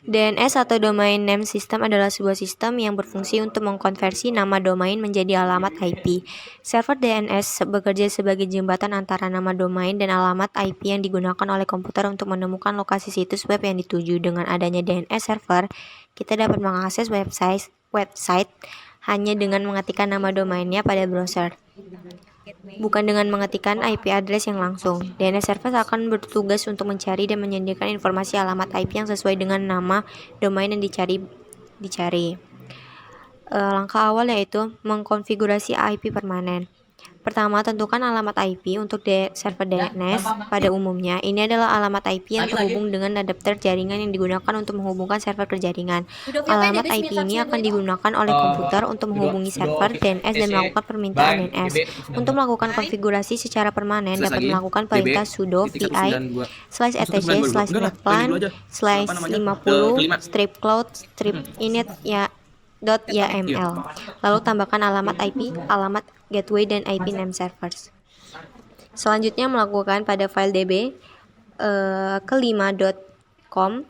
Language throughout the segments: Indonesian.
DNS atau Domain Name System adalah sebuah sistem yang berfungsi untuk mengkonversi nama domain menjadi alamat IP. Server DNS bekerja sebagai jembatan antara nama domain dan alamat IP yang digunakan oleh komputer untuk menemukan lokasi situs web yang dituju. Dengan adanya DNS server, kita dapat mengakses website hanya dengan mengetikkan nama domainnya pada browser, bukan dengan mengetikkan IP address yang langsung. DNS server akan bertugas untuk mencari dan menyediakan informasi alamat IP yang sesuai dengan nama domain yang dicari. Langkah awal yaitu mengkonfigurasi IP permanen. Pertama, tentukan alamat IP untuk server DNS. Pada umumnya, ini adalah alamat IP yang terhubung dengan adapter jaringan yang digunakan untuk menghubungkan server ke jaringan. Alamat IP ini akan digunakan oleh komputer untuk menghubungi server DNS dan melakukan permintaan DNS. Untuk melakukan konfigurasi secara permanen, dapat melakukan perintah sudo vi /etc/netplan/50 strip-cloud strip-init .yml. Lalu tambahkan alamat IP, alamat gateway, dan IP name servers. Selanjutnya melakukan pada file db kelima.com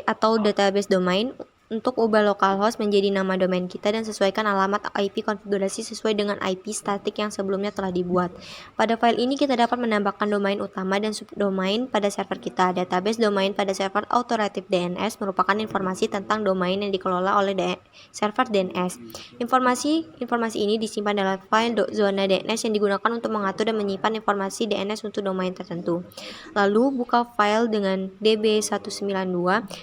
atau database domain untuk ubah localhost menjadi nama domain kita dan sesuaikan alamat IP konfigurasi sesuai dengan IP statik yang sebelumnya telah dibuat. Pada file ini kita dapat menambahkan domain utama dan subdomain pada server kita. Database domain pada server authoritative DNS merupakan informasi tentang domain yang dikelola oleh server DNS. Informasi ini disimpan dalam file .zona DNS yang digunakan untuk mengatur dan menyimpan informasi DNS untuk domain tertentu. Lalu buka file dengan db192.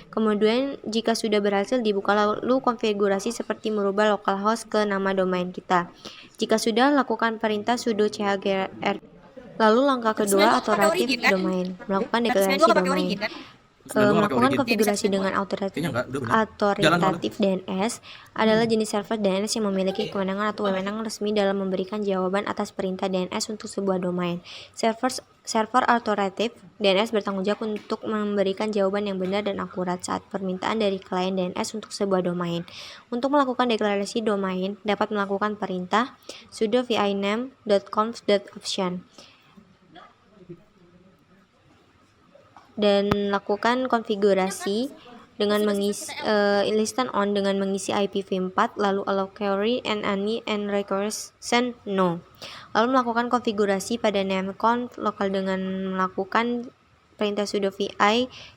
Kemudian jika sudah berhasil dibuka, lalu konfigurasi seperti merubah localhost ke nama domain kita. Jika sudah, lakukan perintah sudo chgrp. Lalu langkah kedua, authoritative domain, melakukan deklarasi domain. Melakukan konfigurasi dengan authoritative DNS adalah jenis server DNS yang memiliki kewenangan atau wewenang resmi dalam memberikan jawaban atas perintah DNS untuk sebuah domain. Server authoritative DNS bertanggung jawab untuk memberikan jawaban yang benar dan akurat saat permintaan dari klien DNS untuk sebuah domain. Untuk melakukan deklarasi domain, dapat melakukan perintah sudo viname.conf.option dan lakukan konfigurasi dengan mengisi listen on dengan mengisi IPv4, lalu allow query and any and recursion no. Lalu melakukan konfigurasi pada nameconf lokal dengan melakukan perintah sudo vi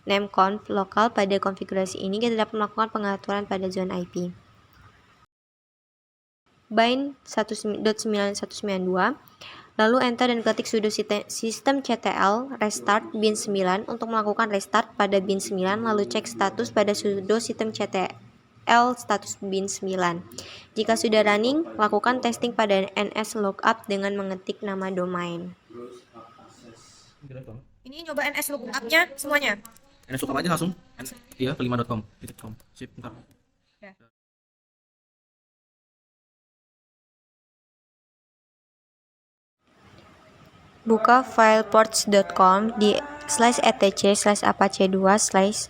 nameconf lokal. Pada konfigurasi ini kita dapat melakukan pengaturan pada zona IP. Bind 1.9.192. Lalu enter dan ketik sudo systemctl restart bin 9 untuk melakukan restart pada bin 9, lalu cek status pada sudo systemctl status bin 9. Jika sudah running, lakukan testing pada nslookup dengan mengetik nama domain. Ini nyoba NS lookup-nya semuanya. NS lookup aja langsung. Iya, kelima.com. Sip, bentar. Ya. Buka file ports.com di /etc/apache2/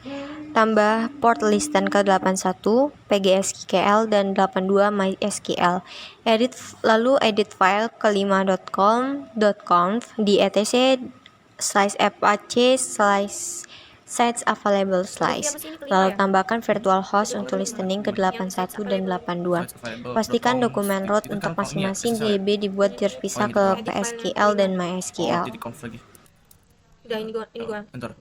tambah port listen ke 81 pgsql dan 82 mysql. Lalu edit file ke 5.com.conf di etc/apache/ sites available slice. Lalu tambahkan virtual host untuk listening ke 81 dan 82. Pastikan dokumen root untuk masing-masing DB dibuat terpisah ke PSQL dan MySQL. Udah, ini gua. Bentar.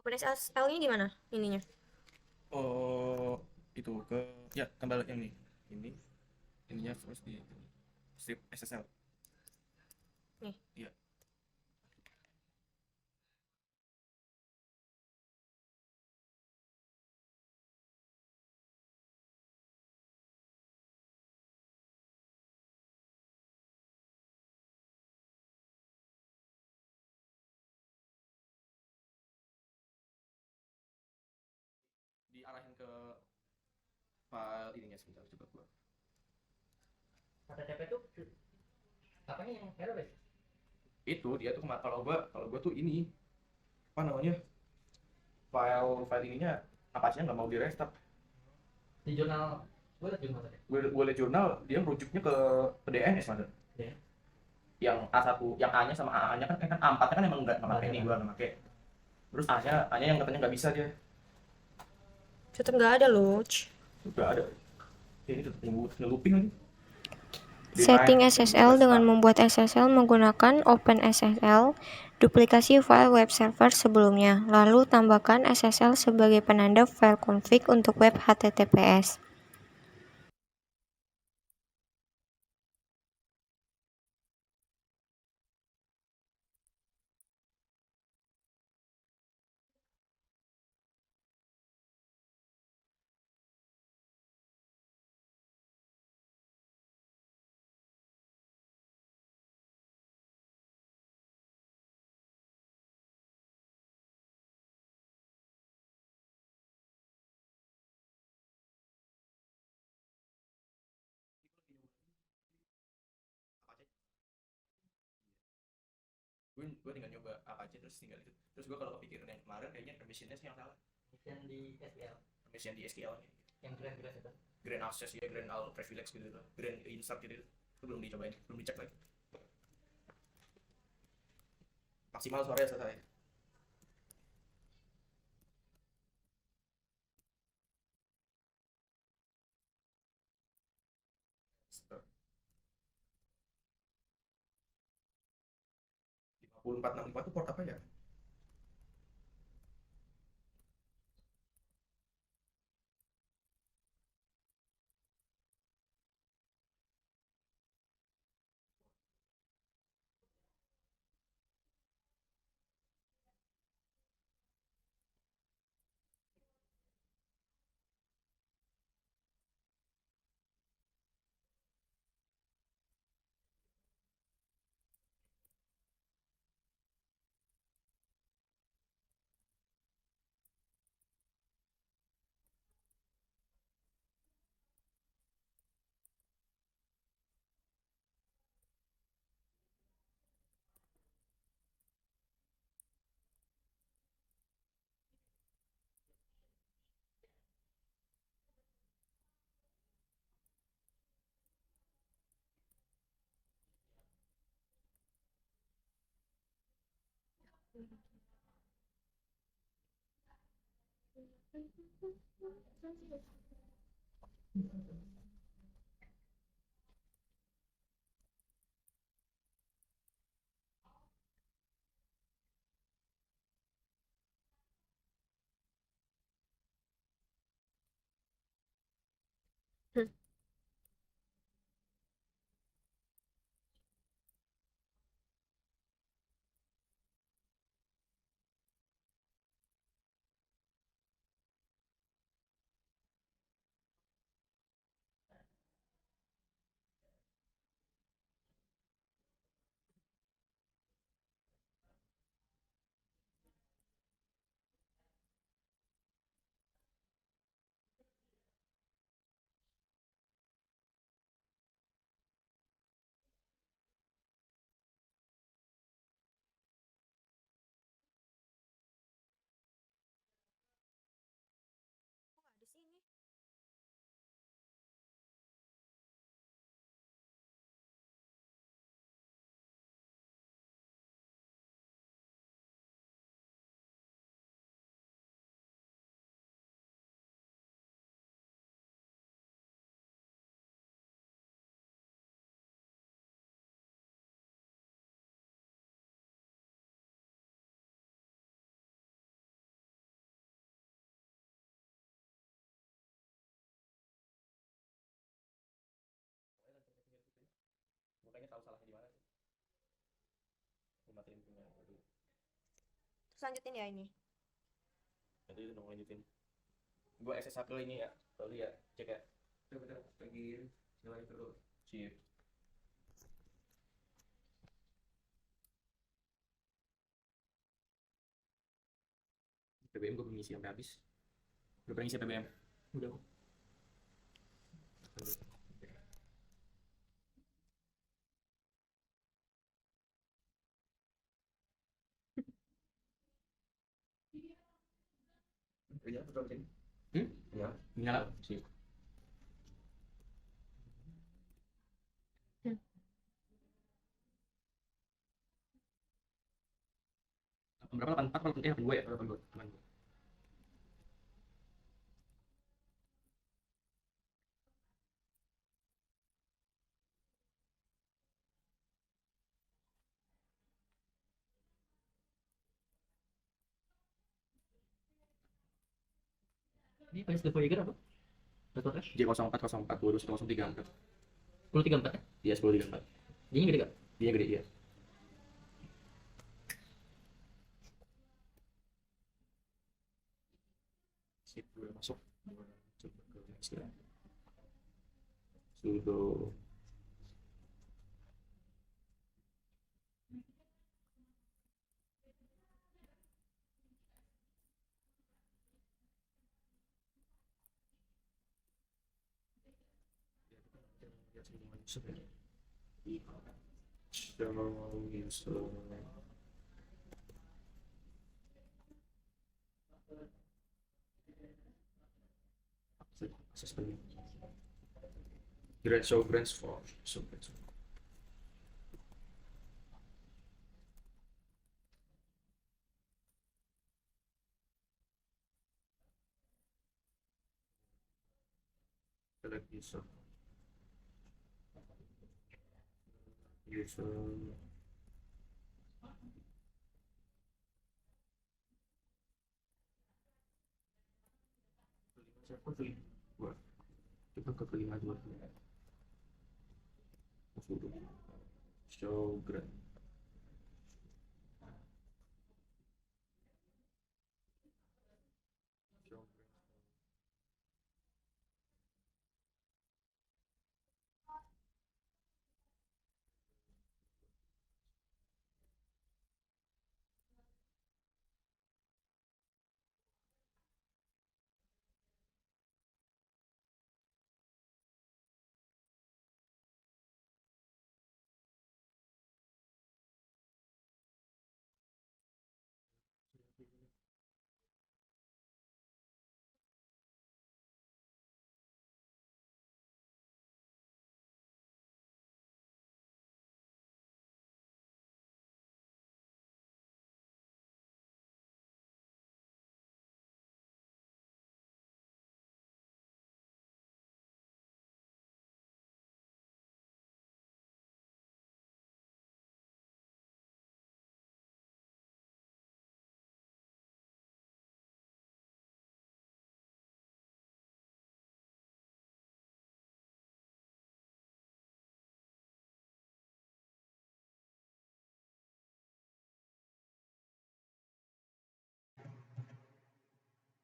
OpenSSL-nya gimana ininya? Oh, itu ke ya tambah yang ini ininya terus di strip SSL. Nih. Iya. arahin ke file ininya sebentar, coba gua. HTTP itu apanya yang error ya? Itu dia tuh kalau gua tuh ini apa namanya, file ininya Apache-nya nggak mau di restart. Di jurnal gue liat jurnal tadi. Gue liat jurnal dia merujuknya ke DNS mana? Ya. Yang A1, yang A-nya sama AA-nya kan A4-nya kan emang nggak pakai ini, gua nggak pakai. Terus A-nya yang katanya nggak bisa dia. Tetap nggak ada loh. Udah ada. Ini tetap nge-looping lagi. Setting SSL dengan membuat SSL menggunakan OpenSSL, duplikasi file web server sebelumnya, lalu tambahkan SSL sebagai penanda file config untuk web HTTPS. Gue tinggal nyoba Apache terus tinggal itu. Terus gue kalau kepikiran yang kemarin kayaknya permissionnya sih yang salah. Yang di SQL. Permission di SQL nya. Yang grand itu. Grand access ya, grand all privilege gitu loh. Grand insert gitu. Itu belum dicobain, belum dicek lagi. Maksimal sore selesai. Stop. 5465 itu port apa ya? Hmm. Kok nggak ada sih ini? Makanya tahu salahnya di mana sih. Gue matiin punya dulu. Terus lanjutin ya ini. Nanti itu dong lanjutin. Gue SSH ke ini ya, lalu ya cek ya. Bentar, lagi nyalain terus. Chip. BBM gue belum ngisi sampai habis. Udah pernah isi PBM? Udah. Iya, betul sih. Hmm? Ya, Nyala. sih. Berapa? 84 atau 82 ya? 82. 82. Ini PS The Voyager apa? Datorange? J0404 22134. 1034 ya? Iya, 1034. Dia gede gak? Dia gede ya. Sip, udah masuk. Coba ke next ya. Sudo show user access menu. Show grants for show grants. Select user. User. Dua. Coba ke kelima dua. Show grant.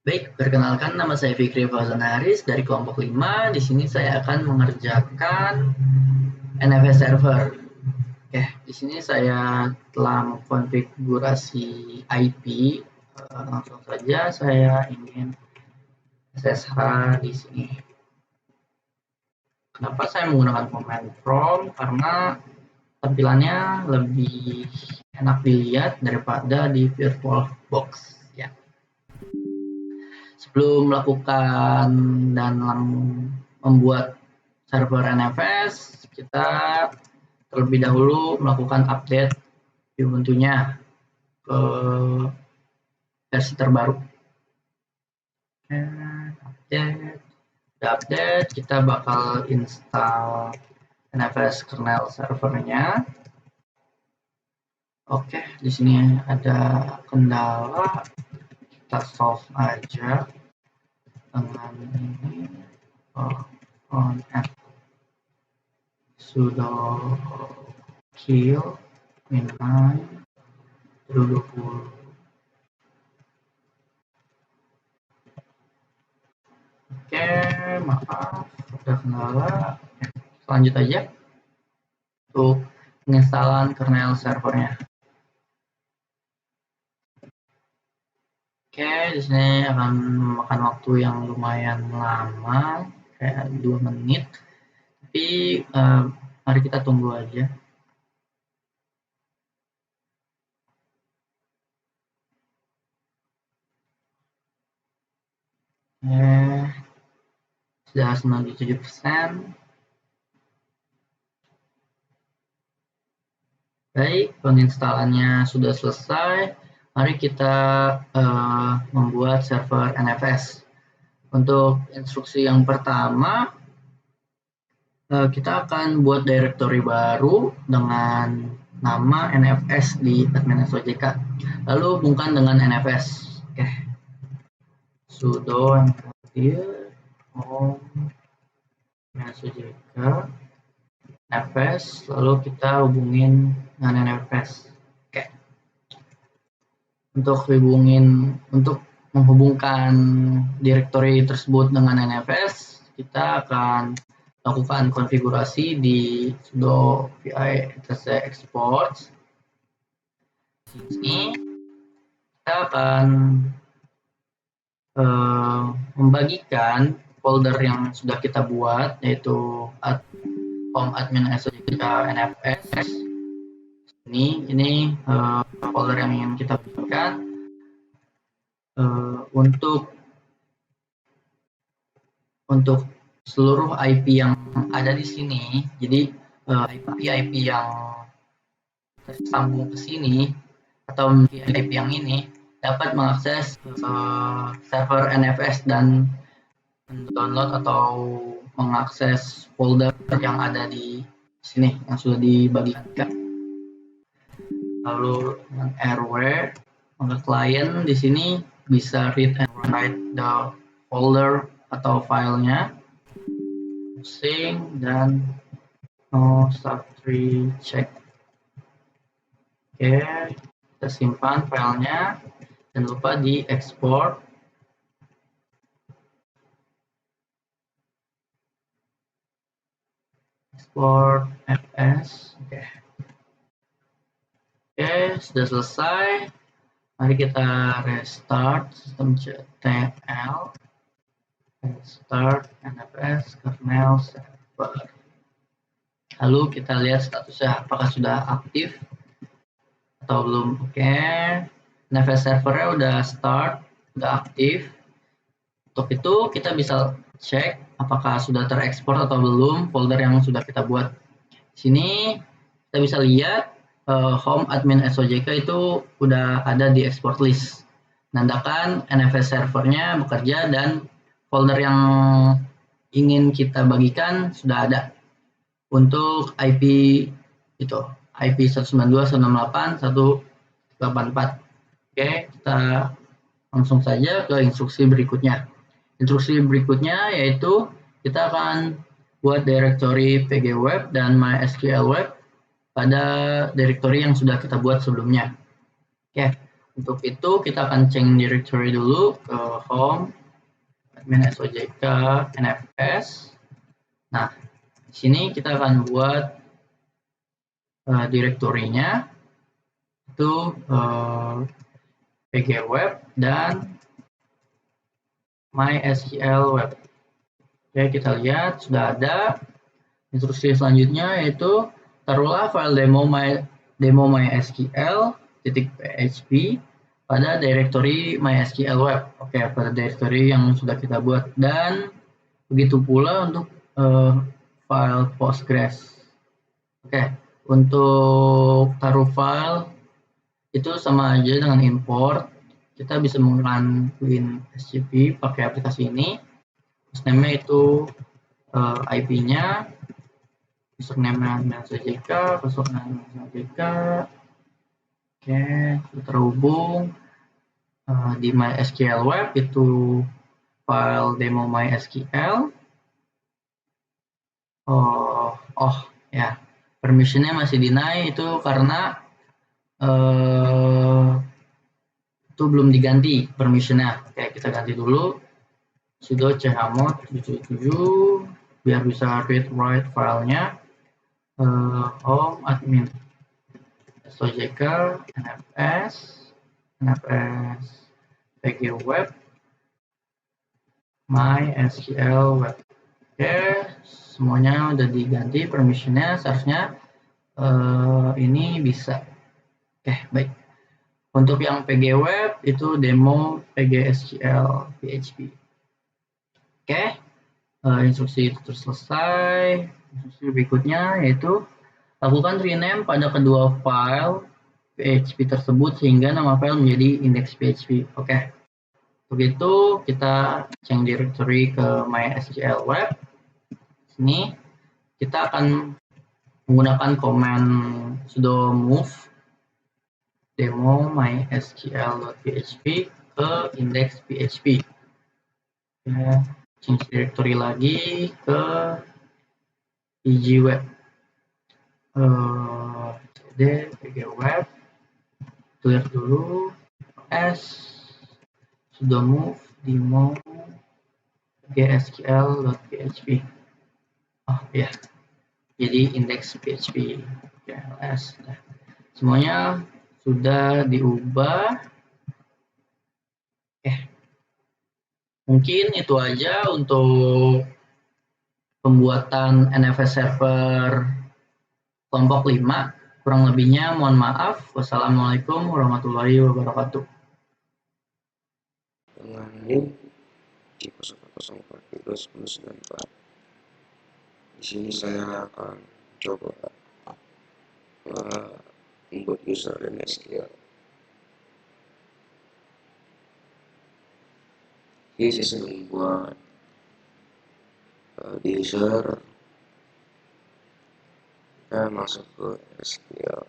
Baik, perkenalkan nama saya Fikri Fauzan Haris dari kelompok 5. Di sini saya akan mengerjakan NFS server. Oke, di sini saya telah mengkonfigurasi IP. Langsung saja saya ingin SSH di sini. Kenapa saya menggunakan command prompt? Karena tampilannya lebih enak dilihat daripada di VirtualBox. Ya. Sebelum melakukan dan membuat server NFS, kita terlebih dahulu melakukan update Ubuntu-nya ke versi terbaru. Update, kita bakal install NFS kernel servernya. Oke, di sini ada kendala. Kita solve aja dengan ini on app sudo kill min9 20. Oke, maaf ada kendala. Lanjut aja untuk penginstalan kernel servernya. Oke, di sini akan memakan waktu yang lumayan lama, kayak 2 menit. Tapi mari kita tunggu aja. Sudah 97%. Baik, penginstalannya sudah selesai. Mari kita membuat server NFS. Untuk instruksi yang pertama, kita akan buat directory baru dengan nama NFS di admin SOJK. Lalu hubungkan dengan NFS. Oke. Sudo home SOJK NFS, lalu kita hubungin dengan NFS. Oke. Untuk menghubungkan directory tersebut dengan NFS, kita akan lakukan konfigurasi di sudo vi etc export. Ini kita akan membagikan folder yang sudah kita buat, yaitu home admin SOJK NFS. Ini folder yang ingin kita bagikan untuk seluruh IP yang ada di sini. Jadi IP yang tersambung ke sini atau IP yang ini dapat mengakses server NFS dan mendownload atau mengakses folder yang ada di sini yang sudah dibagikan. Lalu dengan rw, maka klien di sini bisa read and write the folder atau filenya, using dan sub3 check. Oke, kita simpan filenya, jangan lupa di export. Export fs. Oke, sudah selesai. Mari kita restart systemctl. Restart NFS kernel server. Lalu kita lihat statusnya apakah sudah aktif atau belum. Oke, NFS servernya udah start, udah aktif. Untuk itu kita bisa cek apakah sudah terekspor atau belum folder yang sudah kita buat. Sini kita bisa lihat home admin SOJK itu udah ada di export list. Nandakan NFS servernya bekerja dan folder yang ingin kita bagikan sudah ada. Untuk IP itu IP 192.168.184. Oke, kita langsung saja ke instruksi berikutnya. Instruksi berikutnya yaitu kita akan buat directory pgweb dan mysql web pada directory yang sudah kita buat sebelumnya. Oke, untuk itu kita akan change directory dulu ke home admin SOJK NFS. Nah, di sini kita akan buat direktorinya itu pgweb dan mysql web. Oke, kita lihat sudah ada. Instruksi selanjutnya yaitu taruhlah file demo mysql.php pada directory mysql web. Oke, pada directory yang sudah kita buat, dan begitu pula untuk file Postgres. Oke, untuk taruh file itu sama aja dengan import. Kita bisa menggunakan WinSCP pakai aplikasi ini. Hostname-nya itu IP-nya, username-nya SOJK, password-nya SOJK. Oke, terhubung di MySQL web itu file demo MySQL. Ya, permission-nya masih deny itu karena itu belum diganti permission-nya. Oke, kita ganti dulu sudo chmod 77 biar bisa read write filenya. Home admin SOJK NFS PG Web, MySQL Web. Oke, semuanya udah diganti permissionnya, seharusnya ini bisa. Oke, baik. Untuk yang PG Web itu demo PGSQL PHP. Oke, instruksi itu terus selesai. Instruksi berikutnya yaitu lakukan rename pada kedua file PHP tersebut sehingga nama file menjadi index.php. Oke, untuk itu kita change directory ke MySQL Web. Sini kita akan menggunakan command sudo move demo mysql.php ke index.php. Ya, change directory lagi ke pg web. cd pg web, clear dulu, s sudo move demo gsql.php. Oh ya, jadi index.php. ls. Semuanya sudah diubah. Mungkin itu aja untuk pembuatan NFS server kelompok 5. Kurang lebihnya mohon maaf. Wassalamualaikum warahmatullahi wabarakatuh. Dengan link G004.2.9.4. Di sini saya akan coba membuat user MySQL. Oke, saya sedang membuat di user. Kita masuk ke SQL.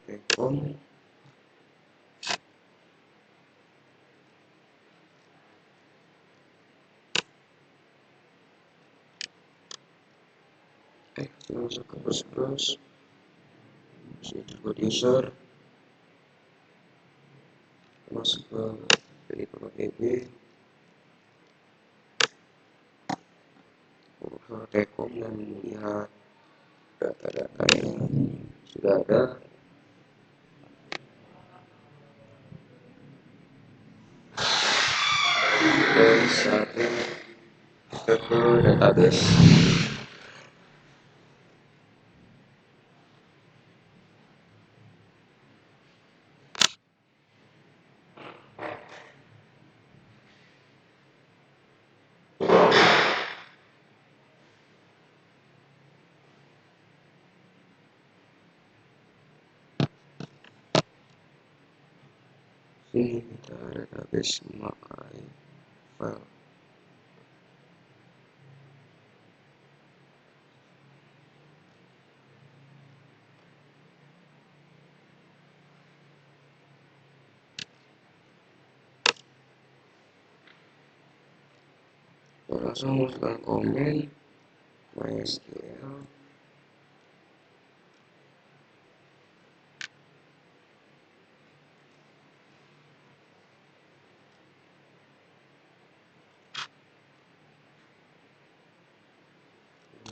Telekom. Kita masuk ke browse. Sini buat user. Masuk ke pdb. Buka Telekom dan melihat data-data yang sudah ada. Dan saatnya kita ke database. Sini kita database memakai file. Langsung masukkan komen MySQL.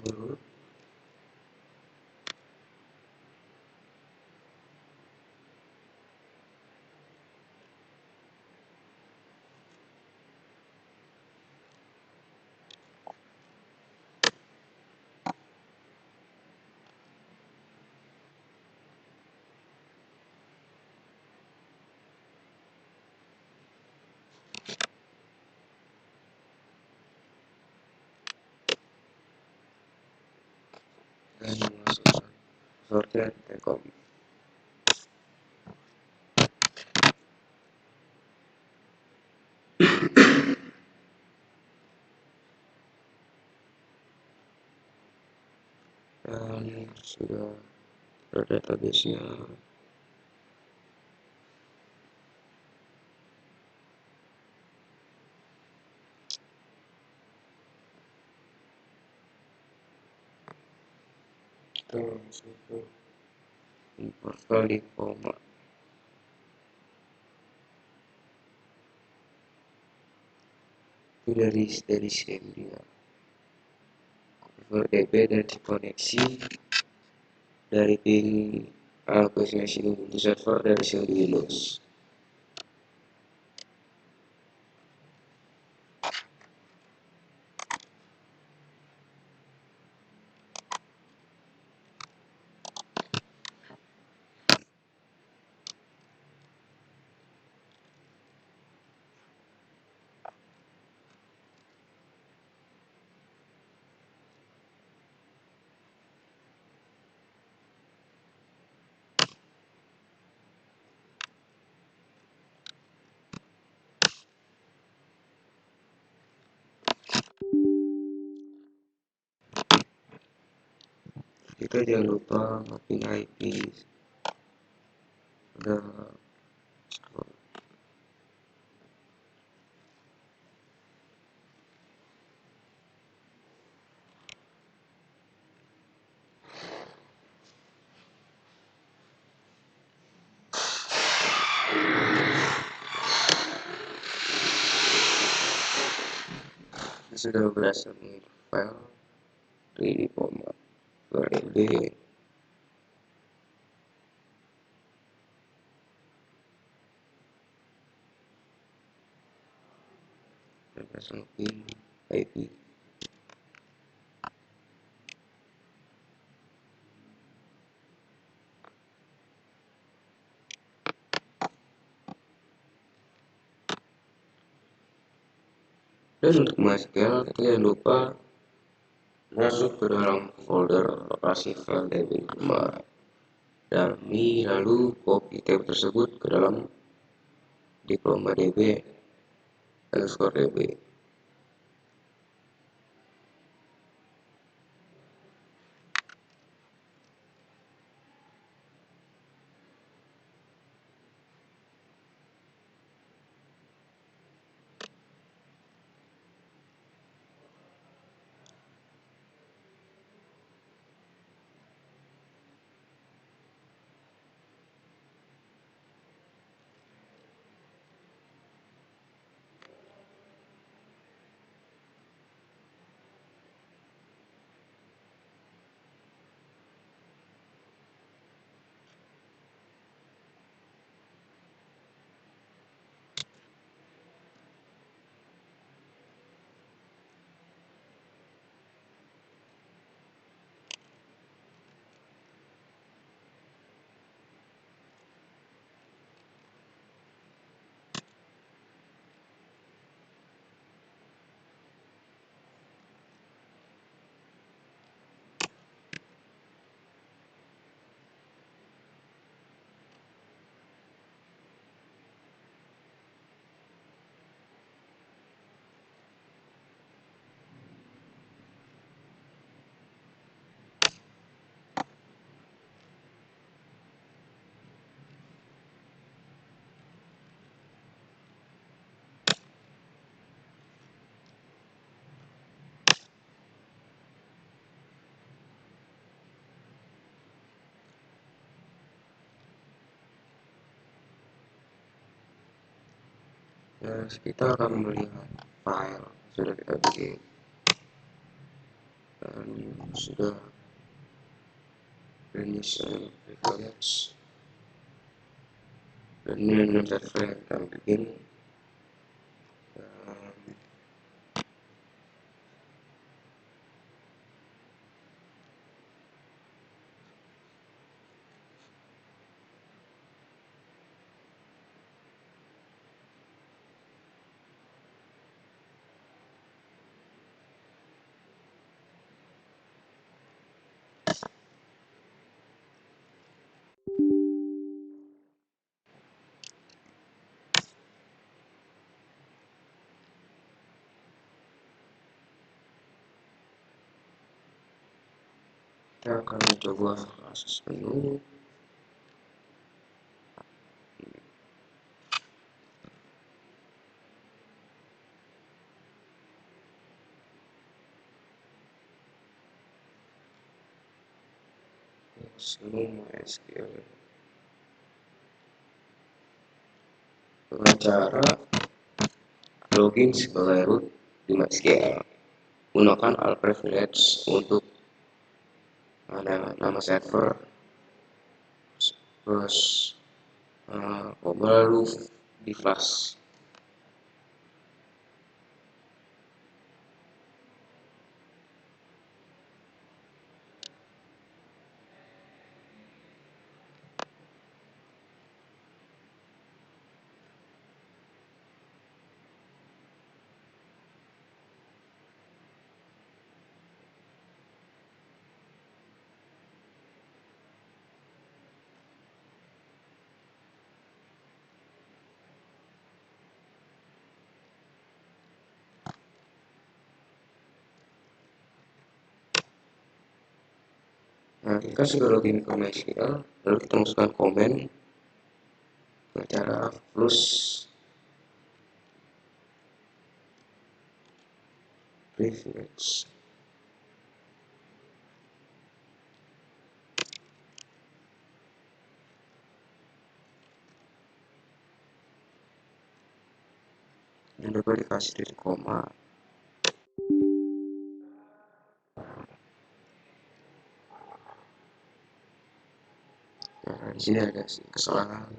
Dulu. Dan masukkan sortir Telekom. Dan sudah ada database-nya. Kita langsung ke import kali koma. Itu dari CMD ya. DB dan dikoneksi dari pin aplikasi Ubuntu server dari shell Windows. Kita jangan lupa mapping IP. Udah sudah berhasil file di format 2DB. Dan pasang pin IP. Dan untuk MySQL kita jangan lupa masuk ke dalam folder lokasi file db5 dan lalu copy tab tersebut ke dalam diploma db_db. Nah, kita akan melihat file sudah kita bikin dan sudah initial reference dan ini server yang kita bikin. Kita akan mencoba akses menu. Semua MySQL dengan cara login sebagai root di MySQL. gunakan alt privilege untuk nama server, terus lalu di flash. Nah, kita sudah login ke MySQL, lalu kita masukkan komen ke cara flush privilege. Dan dapat dikasih titik koma. Nah, di sini ada kesalahan.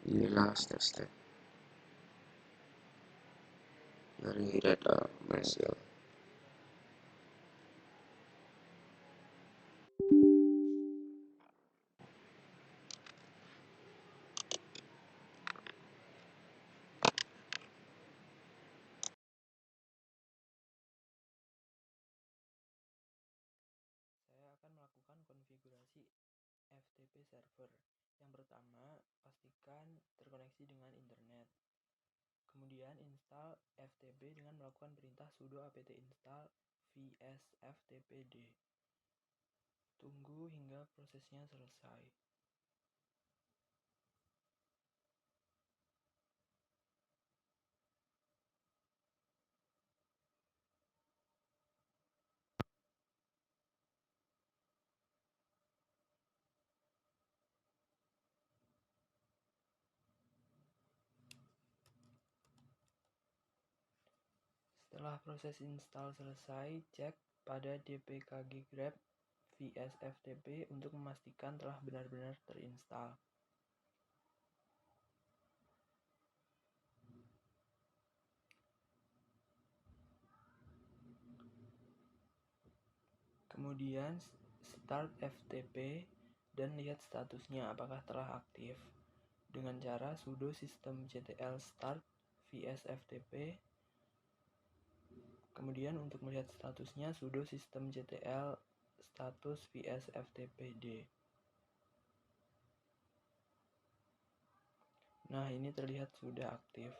Inilah step-step dari data MySQL. Saya akan melakukan konfigurasi FTP server. Yang pertama, pastikan terkoneksi dengan internet. Kemudian install FTP dengan melakukan perintah sudo apt install vsftpd. Tunggu hingga prosesnya selesai. Setelah proses install selesai, cek pada dpkg grep vsftp untuk memastikan telah benar-benar terinstall. Kemudian start FTP dan lihat statusnya apakah telah aktif dengan cara sudo systemctl start vsftp. Kemudian untuk melihat statusnya sudo systemctl status vsftpd. Nah, ini terlihat sudah aktif.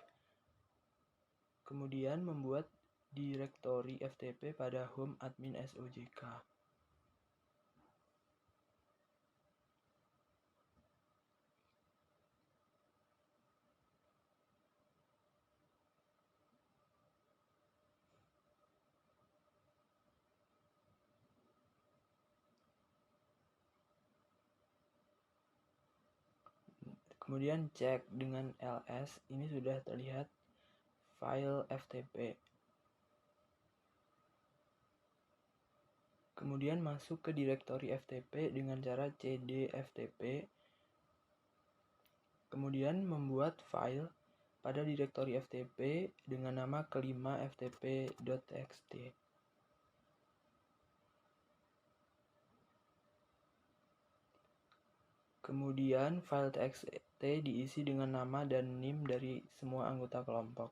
Kemudian membuat direktori FTP pada home admin SOJK. Kemudian cek dengan ls, ini sudah terlihat file FTP. Kemudian masuk ke direktori FTP dengan cara cd ftp. Kemudian membuat file pada direktori FTP dengan nama kelima ftp.txt. Kemudian file txt diisi dengan nama dan NIM dari semua anggota kelompok.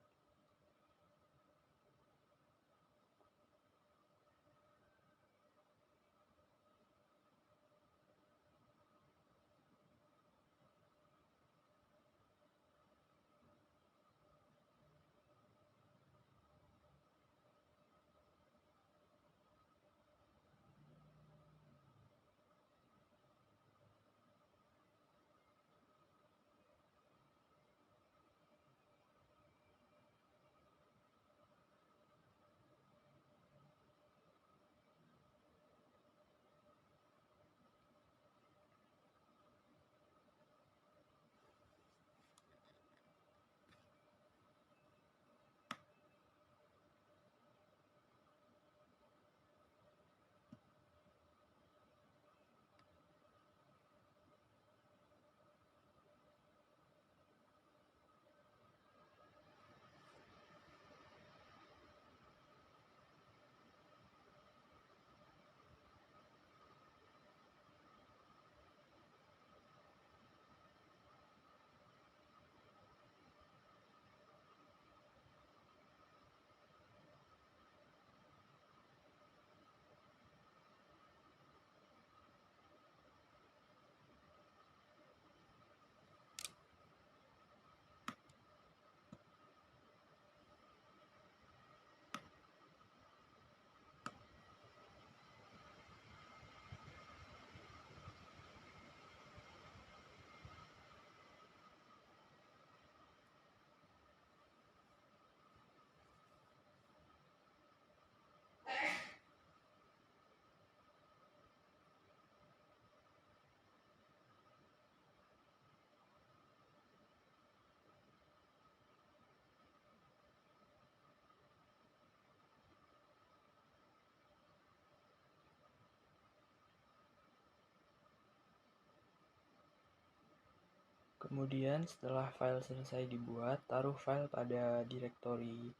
Kemudian setelah file selesai dibuat, taruh file pada direktori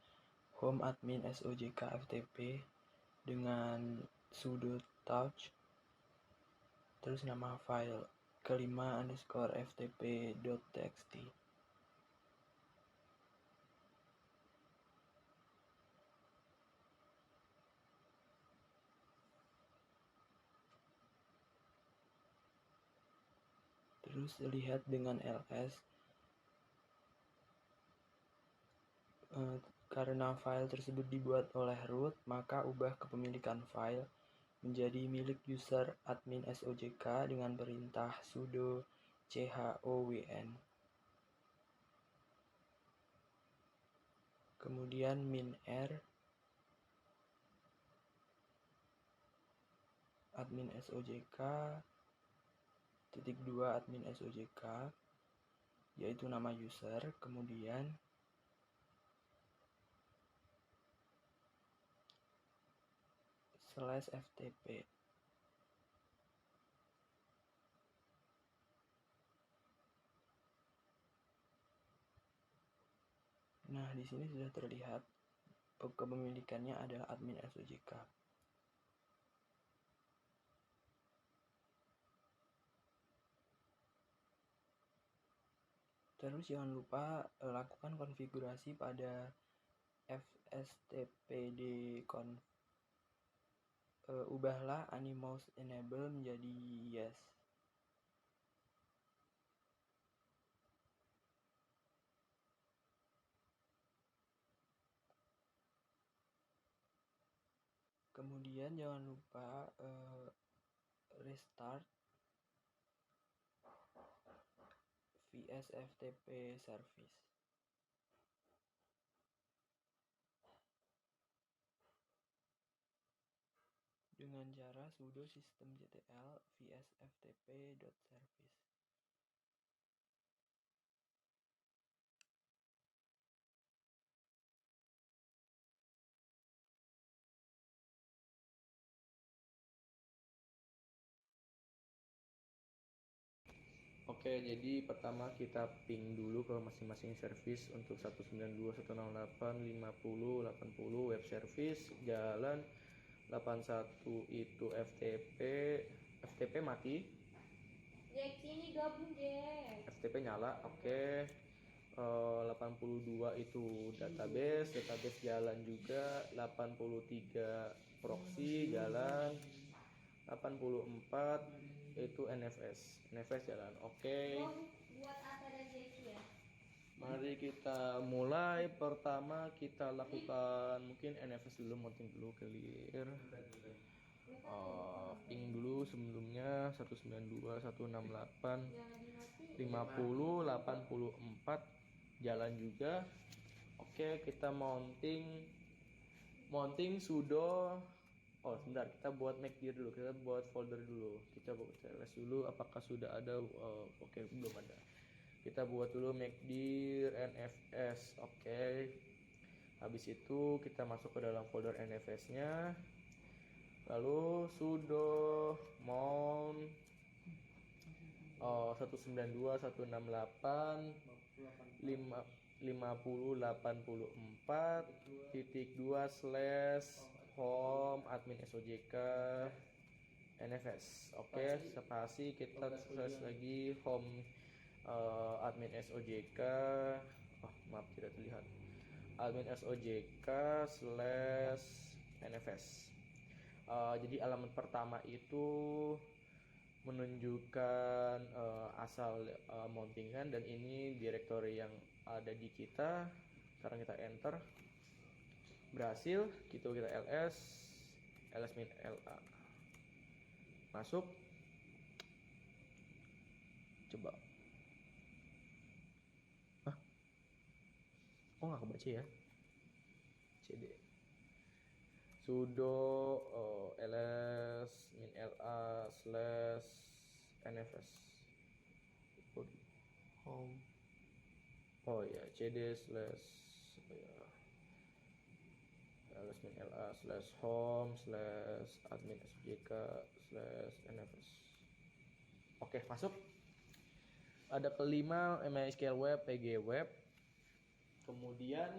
home admin sojk ftp dengan sudo touch, terus nama file kelima_ftp.txt. Terus lihat dengan ls. Karena file tersebut dibuat oleh root, maka ubah kepemilikan file menjadi milik user admin sojk dengan perintah sudo chown. Kemudian -r admin sojk -2 admin sojk, yaitu nama user, kemudian /ftp. Nah, di sini sudah terlihat kepemilikannya adalah admin sojk. Terus jangan lupa lakukan konfigurasi pada fstpd-conf. Ubahlah animouse enable menjadi yes. Kemudian jangan lupa restart vsftp service dengan cara sudo systemctl vsftp.service. Oke, jadi pertama kita ping dulu ke masing-masing service untuk 192.168.50.80 web service, jalan 81 itu FTP mati. Jack, sini gabung, Jack. FTP nyala, oke. 82 itu database jalan juga, 83 proxy jalan, 84 itu NFS jalan. Oke. Buat Ata dan Jackie ya. Mari kita mulai. Pertama kita lakukan mungkin NFS dulu, mounting dulu, clear. Ping dulu sebelumnya 192.168.50.84 jalan juga. Oke, kita mounting sudo. Sebentar, kita buat make dulu, kita buat folder dulu, kita buat CLS dulu apakah sudah ada. Oke, belum ada. Kita buat dulu make nfs. Oke. Habis itu kita masuk ke dalam folder nfs nya, lalu sudo mount 192.168.50.84.2/home admin sojk nfs. Oke, spasi kita slash lagi home admin sojk. Maaf tidak terlihat. Admin sojk /nfs. Jadi alamat pertama itu menunjukkan asal mountingan, dan ini direktori yang ada di kita. Sekarang kita enter, berhasil. Kita ls min la, masuk, coba. Nggak kebaca ya. cd sudo ls min la /nfs home. cd ls min la /home /admin sojk /nfs. Oke, masuk. ada kelima MySQL Web, PG Web, kemudian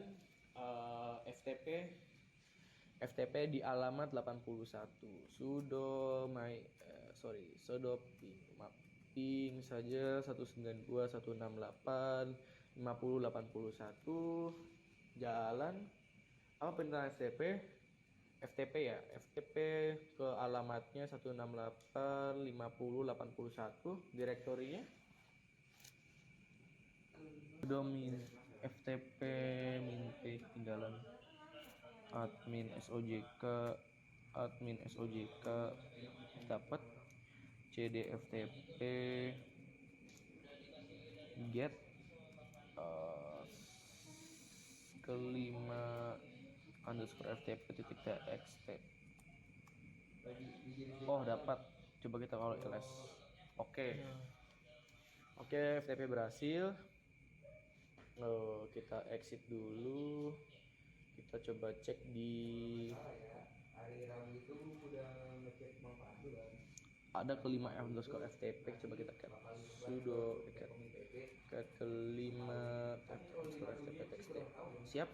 FTP di alamat 81 sudo ping saja 192.168.50.81 jalan apa perintah FTP ya, FTP ke alamatnya 168.50.81, direktorinya domain FTP minpage tinggalan admin SOJK dapat cd FTP get kelima underscore FTP titik txt. Oh dapat, coba kita kalau ls. Oke, FTP berhasil. Kita exit dulu, kita coba cek di ada kelima underscore FTP, coba kita cat sudo cat kelima underscore FTP txt. Siap.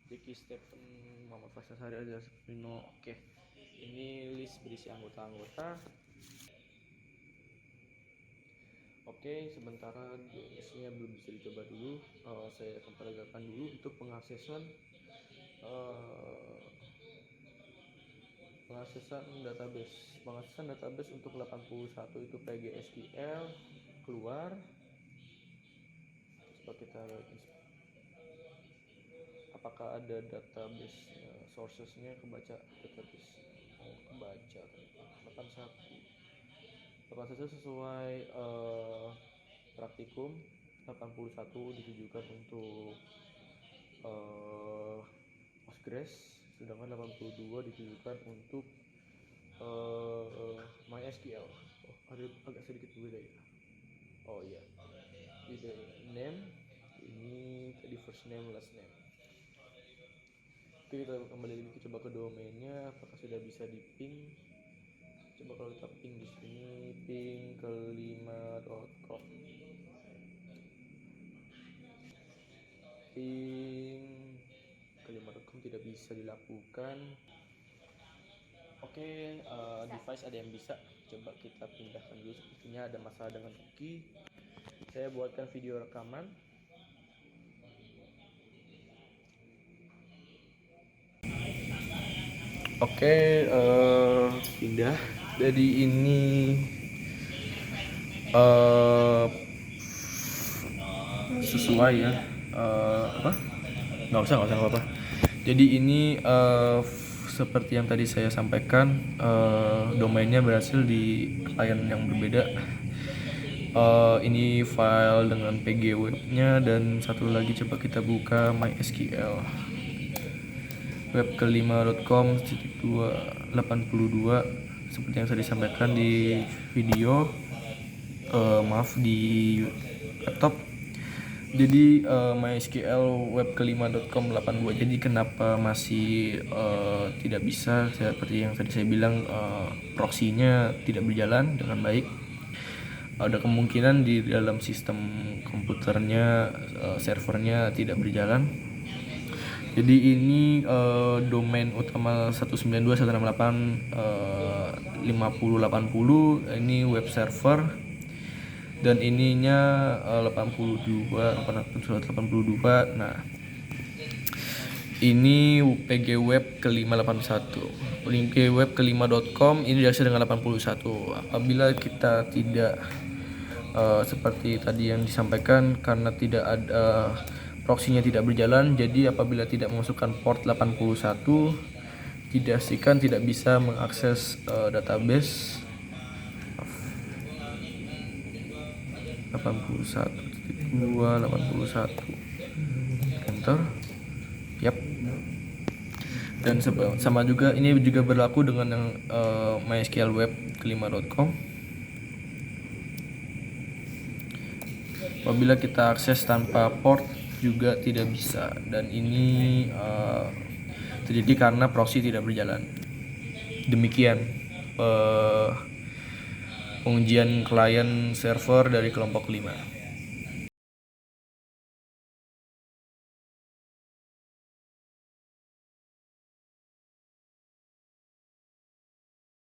Jeki Stephen Muhammad Fasasari Azhar Sepino. Oke, ini list berisi anggota-anggota. Oke, sementara DNS-nya belum bisa dicoba dulu. Saya akan peragakan dulu untuk pengaksesan database untuk 81 itu PGSQL keluar. Coba kita apakah ada database sourcesnya kebaca database. Kebaca 81 sesuai praktikum. 81 ditujukan untuk Postgres, sedangkan 82 ditujukan untuk MySQL. Ada agak sedikit berbeda ya. Oh iya, ini name, ini tadi first name last name. Oke, kita kembali lagi coba ke domainnya, apakah sudah bisa di ping. Coba kalau kita ping di sini, ping kelima.com. Ping kelima.com tidak bisa dilakukan. Oke, device ada yang bisa. Coba kita pindahkan dulu, sepertinya ada masalah dengan cookie. Saya buatkan video rekaman. Oke, pindah. Jadi ini sesuai ya. Apa? Nggak usah apa-apa. Jadi ini seperti yang tadi saya sampaikan, domainnya berhasil di klien yang berbeda. Ini file dengan PG webnya, dan satu lagi coba kita buka MySQL web kelima.com /82 seperti yang saya disampaikan di video, maaf di laptop. Jadi MySQL web kelima.com 82. Jadi kenapa masih tidak bisa, seperti yang tadi saya bilang, proxy-nya tidak berjalan dengan baik. Ada kemungkinan di dalam sistem komputernya, servernya tidak berjalan. Jadi ini domain utama 192.168.50.80 ini web server, dan ininya 82. Nah, ini PG web ke-581. PG web ke-5.com ini diakses dengan 81. Apabila kita tidak seperti tadi yang disampaikan, karena tidak ada proxy-nya tidak berjalan, jadi apabila tidak memasukkan port 81 dipastikan tidak bisa mengakses database 81.2.81. Enter. Yap. Dan sama juga, ini juga berlaku dengan yang MySQL web kelima.com. Apabila kita akses tanpa port juga tidak bisa, dan ini terjadi karena proxy tidak berjalan. Demikian pengujian klien server dari kelompok 5.